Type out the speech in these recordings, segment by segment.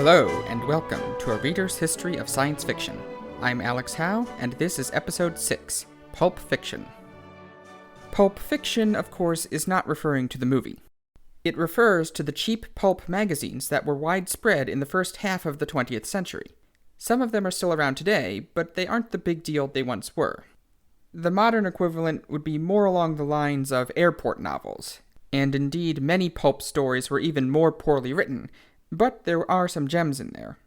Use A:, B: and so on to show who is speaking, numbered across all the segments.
A: Hello, and welcome to A Reader's History of Science Fiction. I'm Alex Howe, and this is Episode 6, Pulp Fiction. Pulp Fiction, of course, is not referring to the movie. It refers to the cheap pulp magazines that were widespread in the first half of the 20th century. Some of them are still around today, but they aren't the big deal they once were. The modern equivalent would be more along the lines of airport novels, and indeed many pulp stories were even more poorly written, but there are some gems in there.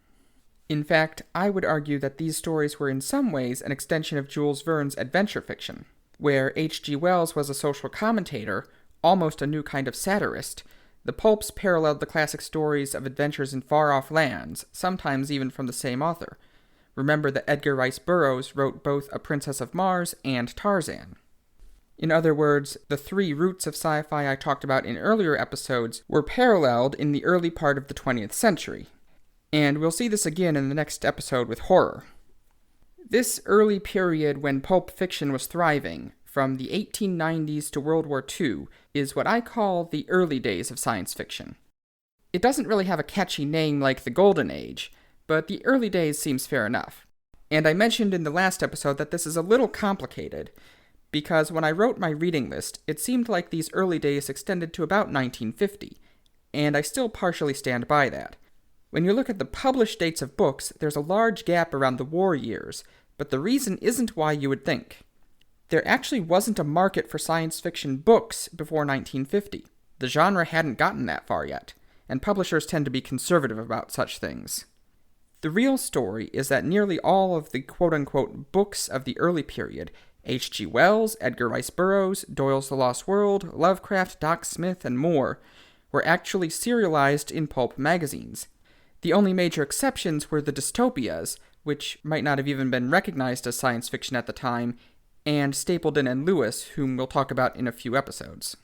A: In fact, I would argue that these stories were in some ways an extension of Jules Verne's adventure fiction, where H.G. Wells was a social commentator, almost a new kind of satirist. The pulps paralleled the classic stories of adventures in far-off lands, sometimes even from the same author. Remember that Edgar Rice Burroughs wrote both A Princess of Mars and Tarzan. In other words, the three roots of sci-fi I talked about in earlier episodes were paralleled in the early part of the 20th century. And we'll see this again in the next episode with horror. This early period when pulp fiction was thriving, from the 1890s to World War II, is what I call the early days of science fiction. It doesn't really have a catchy name like the Golden Age, but the early days seems fair enough. And I mentioned in the last episode that this is a little complicated, because when I wrote my reading list, it seemed like these early days extended to about 1950, and I still partially stand by that. When you look at the published dates of books, there's a large gap around the war years, but the reason isn't why you would think. There actually wasn't a market for science fiction books before 1950. The genre hadn't gotten that far yet, and publishers tend to be conservative about such things. The real story is that nearly all of the quote-unquote books of the early period, H.G. Wells, Edgar Rice Burroughs, Doyle's The Lost World, Lovecraft, Doc Smith, and more, were actually serialized in pulp magazines. The only major exceptions were the dystopias, which might not have even been recognized as science fiction at the time, and Stapleton and Lewis, whom we'll talk about in a few episodes.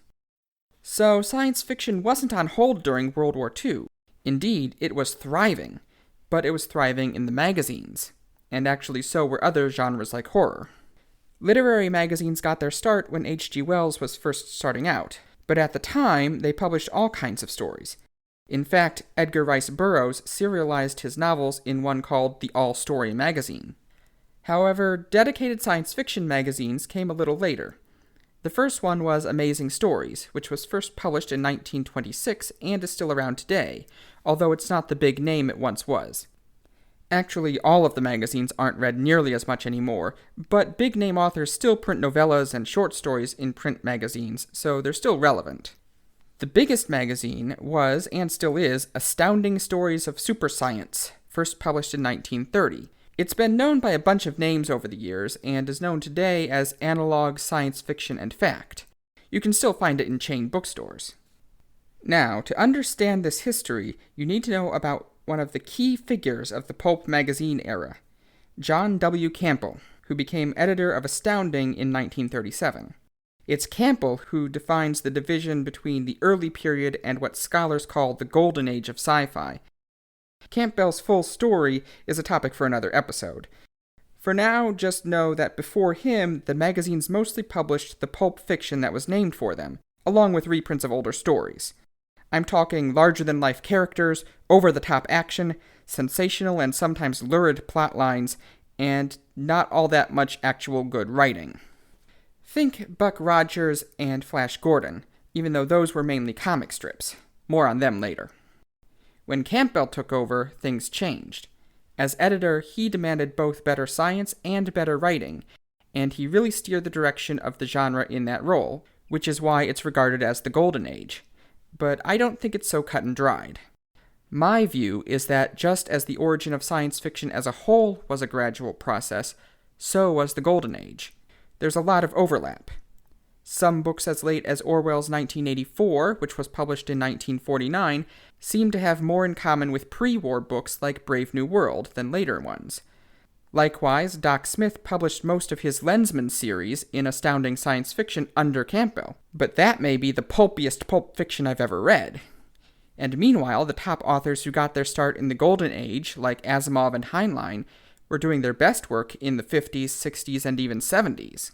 A: So science fiction wasn't on hold during World War II. Indeed, it was thriving, but it was thriving in the magazines, and actually so were other genres like horror. Literary magazines got their start when H.G. Wells was first starting out, but at the time, they published all kinds of stories. In fact, Edgar Rice Burroughs serialized his novels in one called the All Story magazine. However, dedicated science fiction magazines came a little later. The first one was Amazing Stories, which was first published in 1926 and is still around today, although it's not the big name it once was. Actually, all of the magazines aren't read nearly as much anymore, but big-name authors still print novellas and short stories in print magazines, so they're still relevant. The biggest magazine was, and still is, Astounding Stories of Super Science, first published in 1930. It's been known by a bunch of names over the years, and is known today as Analog Science Fiction and Fact. You can still find it in chain bookstores. Now, to understand this history, you need to know about one of the key figures of the pulp magazine era, John W. Campbell, who became editor of Astounding in 1937. It's Campbell who defines the division between the early period and what scholars call the Golden Age of sci-fi. Campbell's full story is a topic for another episode. For now, just know that before him, the magazines mostly published the pulp fiction that was named for them, along with reprints of older stories. I'm talking larger-than-life characters, over-the-top action, sensational and sometimes lurid plot lines, and not all that much actual good writing. Think Buck Rogers and Flash Gordon, even though those were mainly comic strips. More on them later. When Campbell took over, things changed. As editor, he demanded both better science and better writing, and he really steered the direction of the genre in that role, which is why it's regarded as the Golden Age. But I don't think it's so cut and dried. My view is that just as the origin of science fiction as a whole was a gradual process, so was the Golden Age. There's a lot of overlap. Some books as late as Orwell's 1984, which was published in 1949, seem to have more in common with pre-war books like Brave New World than later ones. Likewise, Doc Smith published most of his Lensman series in Astounding Science Fiction under Campbell, but that may be the pulpiest pulp fiction I've ever read. And meanwhile, the top authors who got their start in the Golden Age, like Asimov and Heinlein, were doing their best work in the 50s, 60s, and even 70s.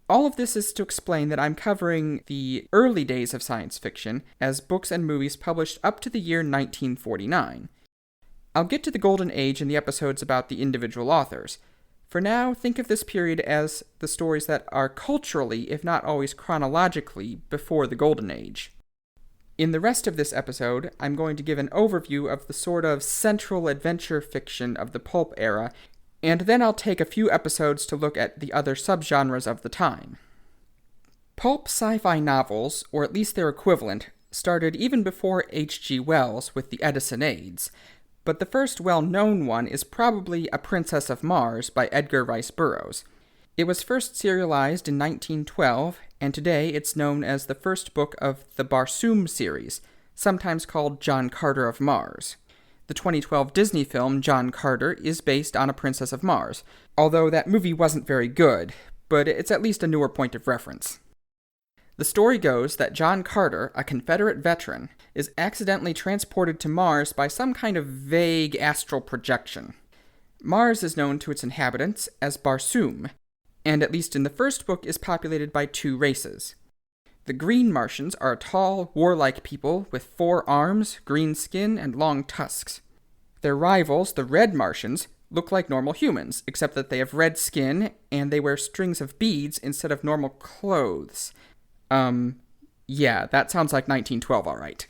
A: All of this is to explain that I'm covering the early days of science fiction as books and movies published up to the year 1949. I'll get to the Golden Age in the episodes about the individual authors. For now, think of this period as the stories that are culturally, if not always chronologically, before the Golden Age. In the rest of this episode, I'm going to give an overview of the sort of central adventure fiction of the pulp era, and then I'll take a few episodes to look at the other subgenres of the time. Pulp sci-fi novels, or at least their equivalent, started even before H.G. Wells with the Edisonades, but the first well-known one is probably A Princess of Mars by Edgar Rice Burroughs. It was first serialized in 1912, and today it's known as the first book of the Barsoom series, sometimes called John Carter of Mars. The 2012 Disney film John Carter is based on A Princess of Mars, although that movie wasn't very good, but it's at least a newer point of reference. The story goes that John Carter, a Confederate veteran, is accidentally transported to Mars by some kind of vague astral projection. Mars is known to its inhabitants as Barsoom, and at least in the first book is populated by two races. The Green Martians are a tall, warlike people with 4 arms, green skin, and long tusks. Their rivals, the Red Martians, look like normal humans, except that they have red skin, and they wear strings of beads instead of normal clothes. Yeah, that sounds like 1912 alright.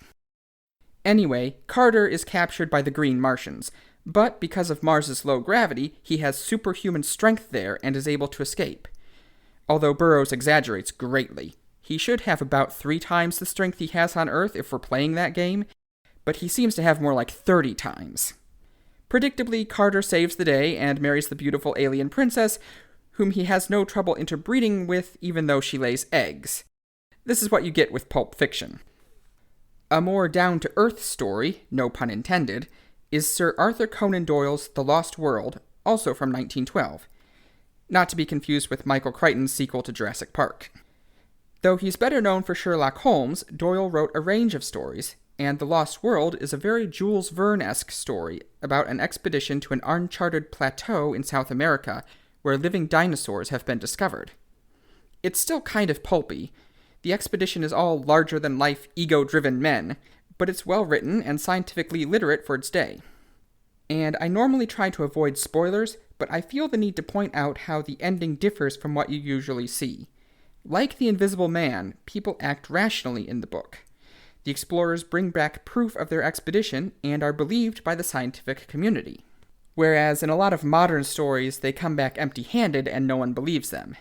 A: Anyway, Carter is captured by the Green Martians, but because of Mars's low gravity, he has superhuman strength there and is able to escape. Although Burroughs exaggerates greatly. He should have about 3 times the strength he has on Earth if we're playing that game, but he seems to have more like 30 times. Predictably, Carter saves the day and marries the beautiful alien princess, whom he has no trouble interbreeding with even though she lays eggs. This is what you get with Pulp Fiction. A more down-to-earth story, no pun intended, is Sir Arthur Conan Doyle's The Lost World, also from 1912. Not to be confused with Michael Crichton's sequel to Jurassic Park. Though he's better known for Sherlock Holmes, Doyle wrote a range of stories, and The Lost World is a very Jules Verne-esque story about an expedition to an uncharted plateau in South America where living dinosaurs have been discovered. It's still kind of pulpy. The expedition is all larger-than-life, ego-driven men, but it's well-written and scientifically literate for its day. And I normally try to avoid spoilers, but I feel the need to point out how the ending differs from what you usually see. Like The Invisible Man, people act rationally in the book. The explorers bring back proof of their expedition and are believed by the scientific community. Whereas in a lot of modern stories, they come back empty-handed and no one believes them.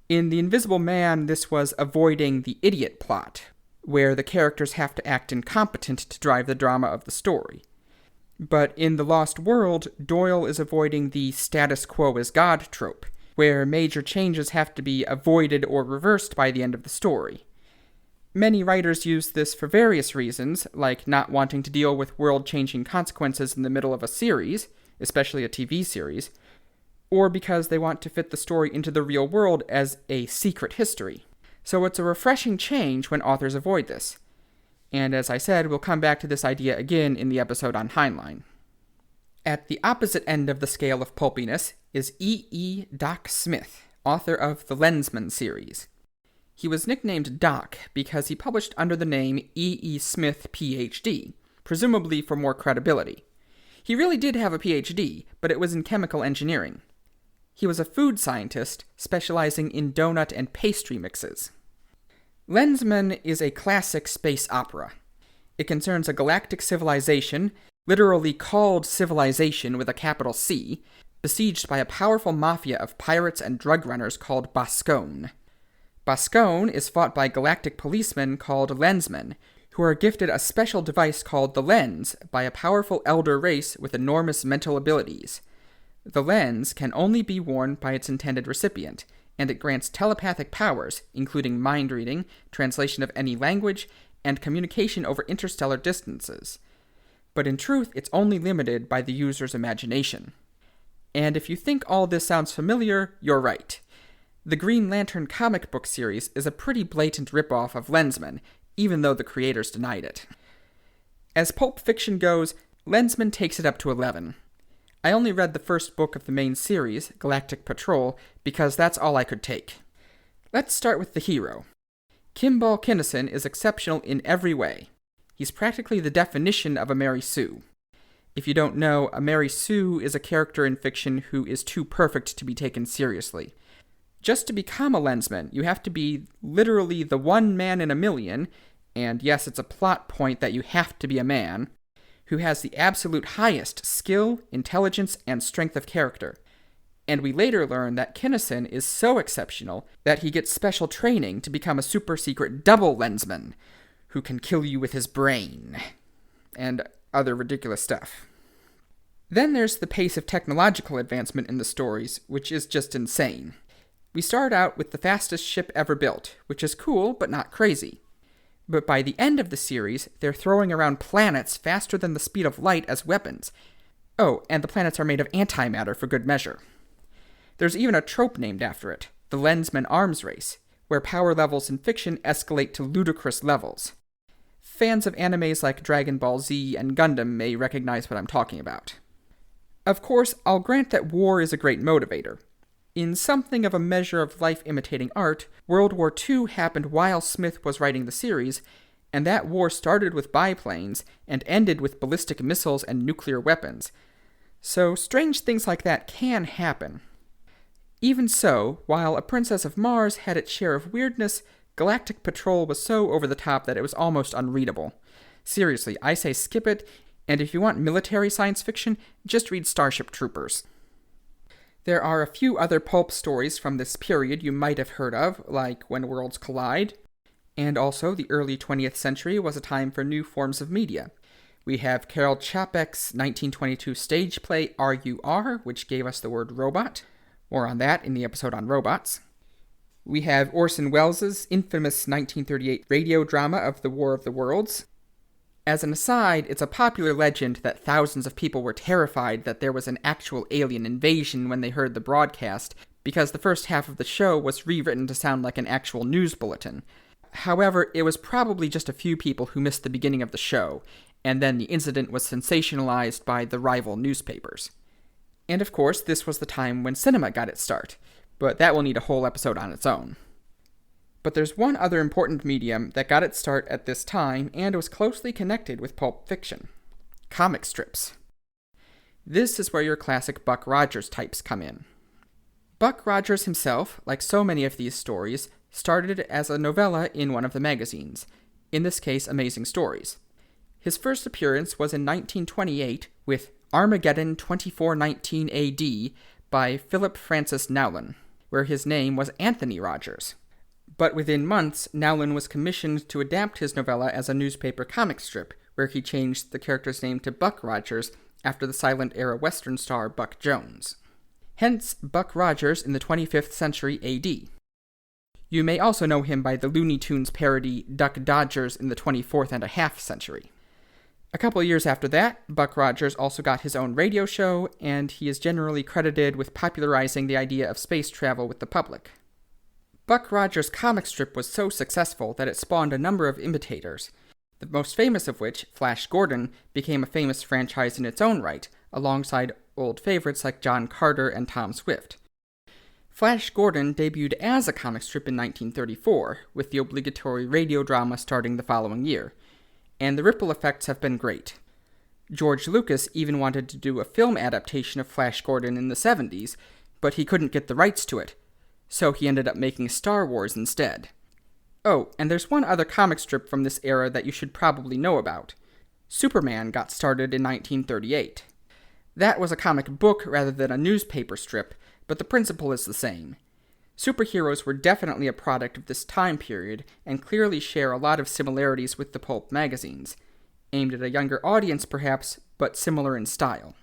A: In The Invisible Man, this was avoiding the idiot plot, where the characters have to act incompetent to drive the drama of the story. But in The Lost World, Doyle is avoiding the status quo is God trope, where major changes have to be avoided or reversed by the end of the story. Many writers use this for various reasons, like not wanting to deal with world-changing consequences in the middle of a series, especially a TV series, or because they want to fit the story into the real world as a secret history. So it's a refreshing change when authors avoid this. And as I said, we'll come back to this idea again in the episode on Heinlein. At the opposite end of the scale of pulpiness is E. Doc Smith, author of the Lensman series. He was nicknamed Doc because he published under the name E. Smith, Ph.D., presumably for more credibility. He really did have a Ph.D., but it was in chemical engineering. He was a food scientist specializing in donut and pastry mixes. Lensman is a classic space opera. It concerns a galactic civilization, literally called Civilization with a capital C, besieged by a powerful mafia of pirates and drug runners called Boscone. Boscone is fought by galactic policemen called Lensmen, who are gifted a special device called the Lens by a powerful elder race with enormous mental abilities. The lens can only be worn by its intended recipient, and it grants telepathic powers, including mind reading, translation of any language, and communication over interstellar distances. But in truth, it's only limited by the user's imagination. And if you think all this sounds familiar, you're right. The Green Lantern comic book series is a pretty blatant ripoff of Lensman, even though the creators denied it. As Pulp Fiction goes, Lensman takes it up to 11. I only read the first book of the main series, Galactic Patrol, because that's all I could take. Let's start with the hero. Kimball Kinison is exceptional in every way. He's practically the definition of a Mary Sue. If you don't know, a Mary Sue is a character in fiction who is too perfect to be taken seriously. Just to become a Lensman, you have to be literally the one man in a million, and yes, it's a plot point that you have to be a man, who has the absolute highest skill, intelligence, and strength of character. And we later learn that Kinnison is so exceptional that he gets special training to become a super-secret double Lensman, who can kill you with his brain, and other ridiculous stuff. Then there's the pace of technological advancement in the stories, which is just insane. We start out with the fastest ship ever built, which is cool, but not crazy. But by the end of the series, they're throwing around planets faster than the speed of light as weapons. Oh, and the planets are made of antimatter for good measure. There's even a trope named after it, the Lensman arms race, where power levels in fiction escalate to ludicrous levels. Fans of animes like Dragon Ball Z and Gundam may recognize what I'm talking about. Of course, I'll grant that war is a great motivator. In something of a measure of life imitating art, World War II happened while Smith was writing the series, and that war started with biplanes and ended with ballistic missiles and nuclear weapons. So strange things like that can happen. Even so, while A Princess of Mars had its share of weirdness, Galactic Patrol was so over the top that it was almost unreadable. Seriously, I say skip it, and if you want military science fiction, just read Starship Troopers. There are a few other pulp stories from this period you might have heard of, like When Worlds Collide, and also the early 20th century was a time for new forms of media. We have Karel Čapek's 1922 stage play RUR, which gave us the word robot. More on that in the episode on robots. We have Orson Welles' infamous 1938 radio drama of The War of the Worlds. As an aside, it's a popular legend that thousands of people were terrified that there was an actual alien invasion when they heard the broadcast, because the first half of the show was rewritten to sound like an actual news bulletin. However, it was probably just a few people who missed the beginning of the show, and then the incident was sensationalized by the rival newspapers. And of course, this was the time when cinema got its start, but that will need a whole episode on its own. But there's one other important medium that got its start at this time and was closely connected with Pulp Fiction: comic strips. This is where your classic Buck Rogers types come in. Buck Rogers himself, like so many of these stories, started as a novella in one of the magazines, in this case Amazing Stories. His first appearance was in 1928 with Armageddon 2419 AD by Philip Francis Nowlin, where his name was Anthony Rogers. But within months, Nowlin was commissioned to adapt his novella as a newspaper comic strip, where he changed the character's name to Buck Rogers after the silent-era Western star Buck Jones. Hence, Buck Rogers in the 25th century AD. You may also know him by the Looney Tunes parody Duck Dodgers in the 24th and a half century. A couple years after that, Buck Rogers also got his own radio show, and he is generally credited with popularizing the idea of space travel with the public. Buck Rogers' comic strip was so successful that it spawned a number of imitators, the most famous of which, Flash Gordon, became a famous franchise in its own right, alongside old favorites like John Carter and Tom Swift. Flash Gordon debuted as a comic strip in 1934, with the obligatory radio drama starting the following year, and the ripple effects have been great. George Lucas even wanted to do a film adaptation of Flash Gordon in the 70s, but he couldn't get the rights to it, so he ended up making Star Wars instead. Oh, and there's one other comic strip from this era that you should probably know about. Superman got started in 1938. That was a comic book rather than a newspaper strip, but the principle is the same. Superheroes were definitely a product of this time period and clearly share a lot of similarities with the pulp magazines, aimed at a younger audience perhaps, but similar in style.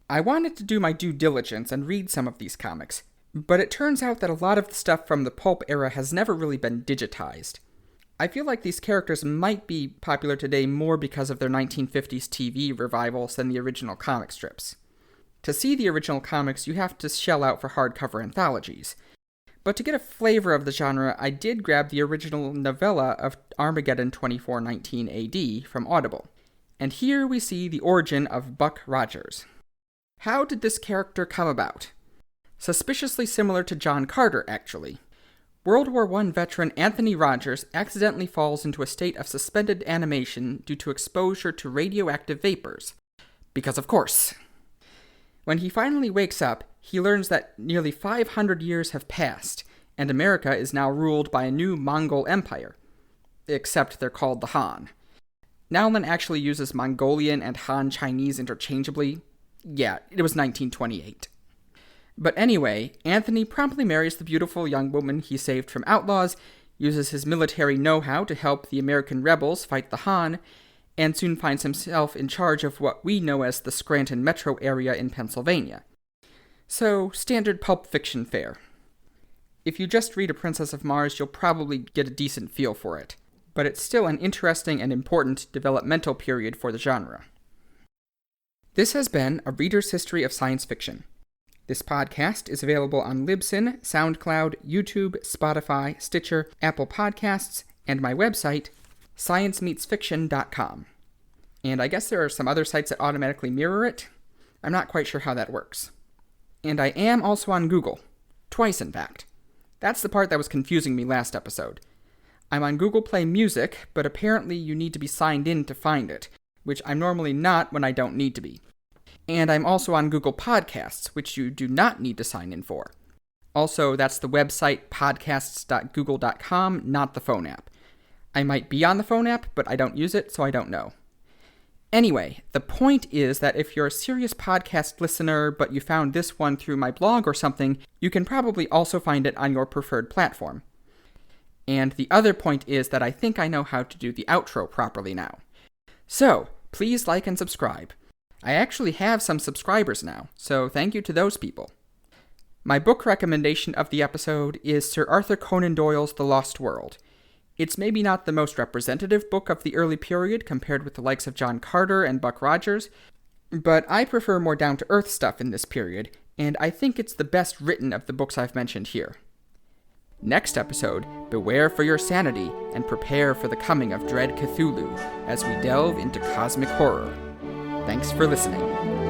A: I wanted to do my due diligence and read some of these comics, but it turns out that a lot of the stuff from the pulp era has never really been digitized. I feel like these characters might be popular today more because of their 1950s TV revivals than the original comic strips. To see the original comics, you have to shell out for hardcover anthologies. But to get a flavor of the genre, I did grab the original novella of Armageddon 2419 AD from Audible. And here we see the origin of Buck Rogers. How did this character come about? Suspiciously similar to John Carter, actually. World War I veteran Anthony Rogers accidentally falls into a state of suspended animation due to exposure to radioactive vapors. because of course. When he finally wakes up, he learns that nearly 500 years have passed, and America is now ruled by a new Mongol empire. Except they're called the Han. Nowlin actually uses Mongolian and Han Chinese interchangeably. Yeah, it was 1928. But anyway, Anthony promptly marries the beautiful young woman he saved from outlaws, uses his military know-how to help the American rebels fight the Han, and soon finds himself in charge of what we know as the Scranton metro area in Pennsylvania. So, standard Pulp Fiction fare. If you just read A Princess of Mars, you'll probably get a decent feel for it, but it's still an interesting and important developmental period for the genre. This has been A Reader's History of Science Fiction. This podcast is available on Libsyn, SoundCloud, YouTube, Spotify, Stitcher, Apple Podcasts, and my website, sciencemeetsfiction.com. And I guess there are some other sites that automatically mirror it. I'm not quite sure how that works. And I am also on Google. Twice, in fact. That's the part that was confusing me last episode. I'm on Google Play Music, but apparently you need to be signed in to find it, which I'm normally not when I don't need to be. And I'm also on Google Podcasts, which you do not need to sign in for. Also, that's the website podcasts.google.com, not the phone app. I might be on the phone app, but I don't use it, so I don't know. Anyway, the point is that if you're a serious podcast listener, but you found this one through my blog or something, you can probably also find it on your preferred platform. And the other point is that I think I know how to do the outro properly now. So, please like and subscribe. I actually have some subscribers now, so thank you to those people. My book recommendation of the episode is Sir Arthur Conan Doyle's The Lost World. It's maybe not the most representative book of the early period compared with the likes of John Carter and Buck Rogers, but I prefer more down-to-earth stuff in this period, and I think it's the best written of the books I've mentioned here. Next episode, beware for your sanity and prepare for the coming of dread Cthulhu as we delve into cosmic horror. Thanks for listening.